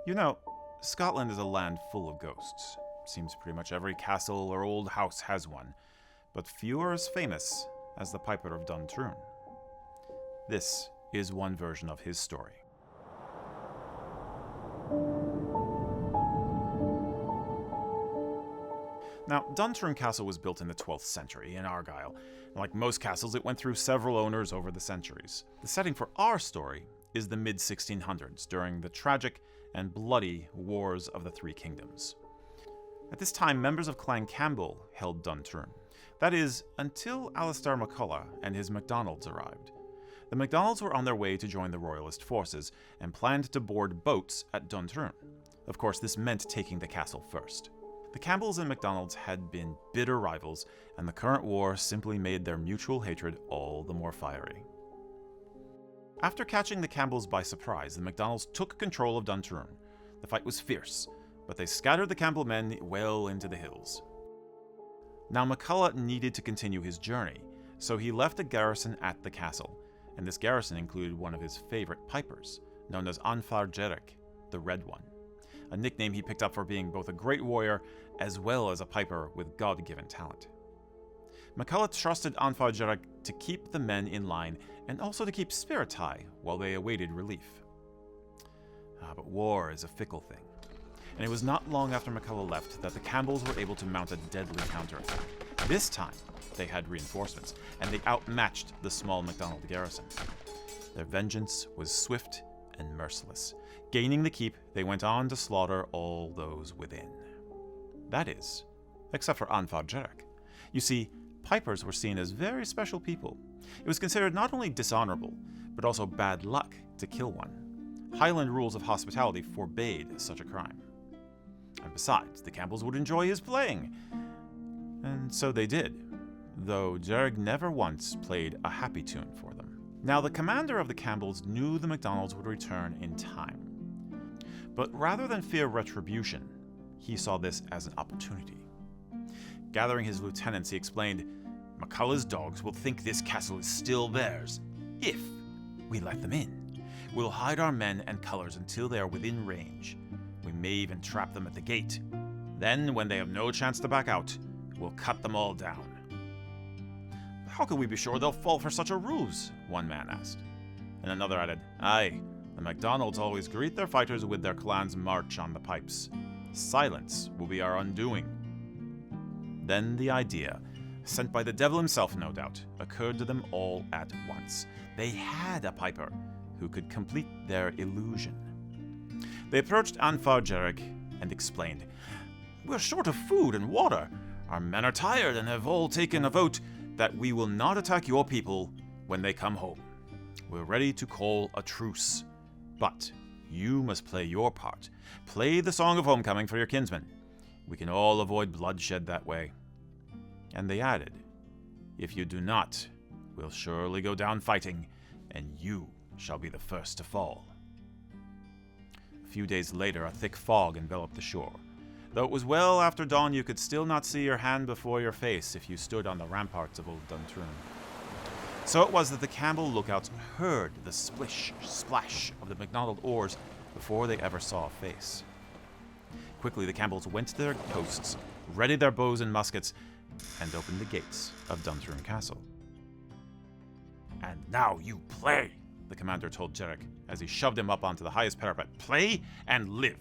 You know, Scotland is a land full of ghosts. Seems pretty much every castle or old house has one, but few are as famous as the Piper of Duntrune. This is one version of his story. Now, Duntrune Castle was built in the 12th century in Argyll, and like most castles, it went through several owners over the centuries. The setting for our story is the mid-1600s, during the tragic and bloody Wars of the Three Kingdoms. At this time, members of Clan Campbell held Duntrune. That is, until Alistair MacCulloch and his MacDonalds arrived. The MacDonalds were on their way to join the Royalist forces, and planned to board boats at Duntrune. Of course, this meant taking the castle first. The Campbells and MacDonalds had been bitter rivals, and the current war simply made their mutual hatred all the more fiery. After catching the Campbells by surprise, the MacDonalds took control of Duntrune. The fight was fierce, but they scattered the Campbell men well into the hills. Now MacCulloch needed to continue his journey, so he left a garrison at the castle, and this garrison included one of his favorite pipers, known as Anfar Jerric, the Red One, a nickname he picked up for being both a great warrior as well as a piper with God-given talent. MacCulloch trusted Anfar Jerric to keep the men in line and also to keep spirits high while they awaited relief. But war is a fickle thing, and it was not long after MacCulloch left that the Campbells were able to mount a deadly counterattack. This time, they had reinforcements, and they outmatched the small MacDonald garrison. Their vengeance was swift and merciless. Gaining the keep, they went on to slaughter all those within. That is, except for Anfar Jerric. You see, pipers were seen as very special people. It was considered not only dishonorable, but also bad luck to kill one. Highland rules of hospitality forbade such a crime. And besides, the Campbells would enjoy his playing. And so they did, though Jerric never once played a happy tune for them. Now, the commander of the Campbells knew the MacDonalds would return in time. But rather than fear retribution, he saw this as an opportunity. Gathering his lieutenants, he explained, "MacCulloch's dogs will think this castle is still theirs, if we let them in. We'll hide our men and colours until they are within range. We may even trap them at the gate. Then, when they have no chance to back out, we'll cut them all down." "How can we be sure they'll fall for such a ruse?" one man asked. And another added, "Aye, the MacDonalds always greet their fighters with their clan's march on the pipes. Silence will be our undoing." Then the idea, sent by the devil himself no doubt, occurred to them all at once. They had a piper who could complete their illusion. They approached Anfar Jerric and explained, "We're short of food and water. Our men are tired and have all taken a vote that we will not attack your people when they come home. We're ready to call a truce. But you must play your part. Play the song of homecoming for your kinsmen. We can all avoid bloodshed that way." And they added, "If you do not, we'll surely go down fighting, and you shall be the first to fall." A few days later, a thick fog enveloped the shore. Though it was well after dawn, you could still not see your hand before your face if you stood on the ramparts of old Duntrune. So it was that the Campbell lookouts heard the splish, splash of the MacDonald oars before they ever saw a face. Quickly, the Campbells went to their posts, readied their bows and muskets, and opened the gates of Duntrune Castle. "And now you play," the commander told Jerric as he shoved him up onto the highest parapet. "Play and live."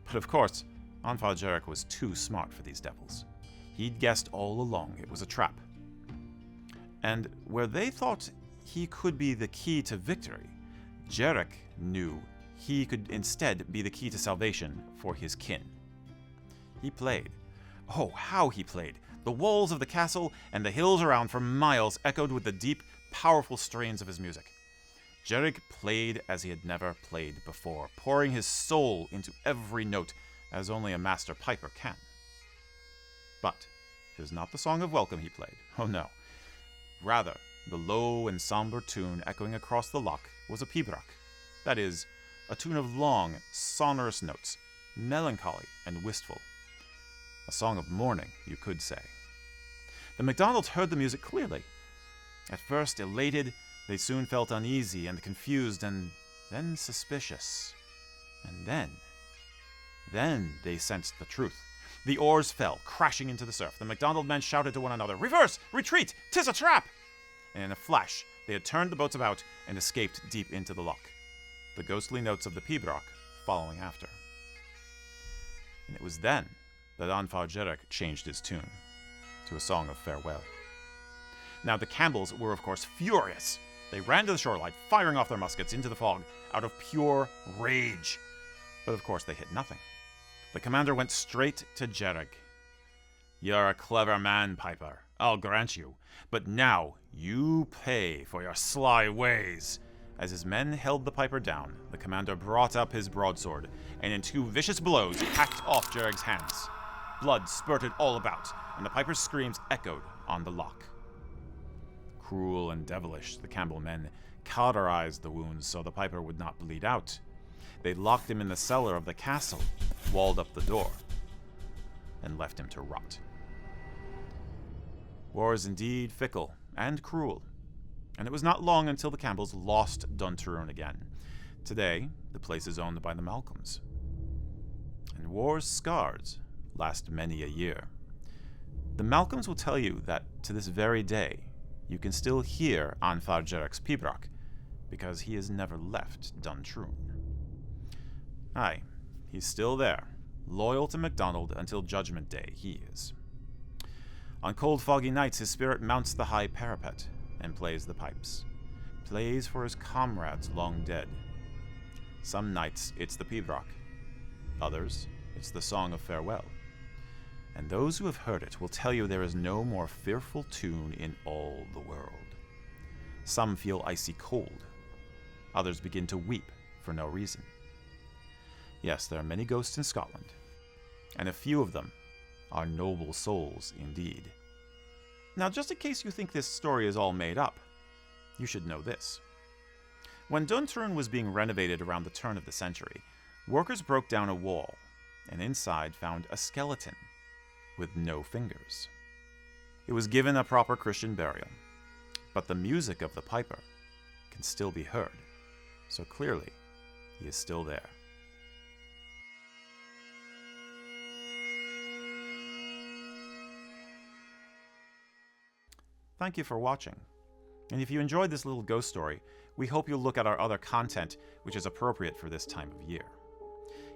But of course, Anfar Jerric was too smart for these devils. He'd guessed all along it was a trap. And where they thought he could be the key to victory, Jerric knew he could instead be the key to salvation for his kin. He played. Oh, how he played! The walls of the castle and the hills around for miles echoed with the deep, powerful strains of his music. Jerric played as he had never played before, pouring his soul into every note, as only a master piper can. But it was not the song of welcome he played. Oh no. Rather, the low and somber tune echoing across the loch was a pibroch. That is, a tune of long, sonorous notes, melancholy and wistful. A song of mourning, you could say. The MacDonalds heard the music clearly. At first elated, they soon felt uneasy and confused, and then suspicious. And then they sensed the truth. The oars fell, crashing into the surf. The MacDonald men shouted to one another, "Reverse! Retreat! 'Tis a trap!" And in a flash, they had turned the boats about and escaped deep into the loch, the ghostly notes of the pibroch following after. And it was then that Anfar changed his tune to a song of farewell. Now the Campbells were of course furious. They ran to the shoreline, firing off their muskets into the fog out of pure rage. But of course they hit nothing. The commander went straight to Jerrig. "You're a clever man, Piper, I'll grant you, but now you pay for your sly ways." As his men held the Piper down, the commander brought up his broadsword, and in 2 vicious blows hacked off Jerrig's hands. Blood spurted all about, and the Piper's screams echoed on the loch. Cruel and devilish, the Campbell men cauterized the wounds so the Piper would not bleed out. They locked him in the cellar of the castle, walled up the door, and left him to rot. War is indeed fickle and cruel, and it was not long until the Campbells lost Duntrune again. Today, the place is owned by the Malcolms. And war's scars last many a year. The Malcolms will tell you that to this very day, you can still hear Anfar Jerrig's pibroch, because he has never left Duntrune. Aye, he's still there, loyal to MacDonald until Judgment Day he is. On cold foggy nights his spirit mounts the high parapet and plays the pipes, plays for his comrades long dead. Some nights it's the pibroch, others it's the song of farewell. And those who have heard it will tell you there is no more fearful tune in all the world. Some feel icy cold, others begin to weep for no reason. Yes, there are many ghosts in Scotland, and a few of them are noble souls indeed. Now, just in case you think this story is all made up, you should know this. When Duntrune was being renovated around the turn of the century, workers broke down a wall, and inside found a skeleton with no fingers. It was given a proper Christian burial, but the music of the Piper can still be heard, so clearly he is still there. Thank you for watching. And if you enjoyed this little ghost story, we hope you'll look at our other content which is appropriate for this time of year.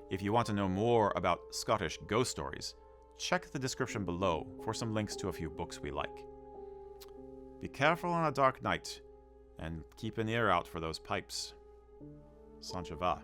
If you want to know more about Scottish ghost stories, check the description below for some links to a few books we like. Be careful on a dark night, and keep an ear out for those pipes. Sanchava.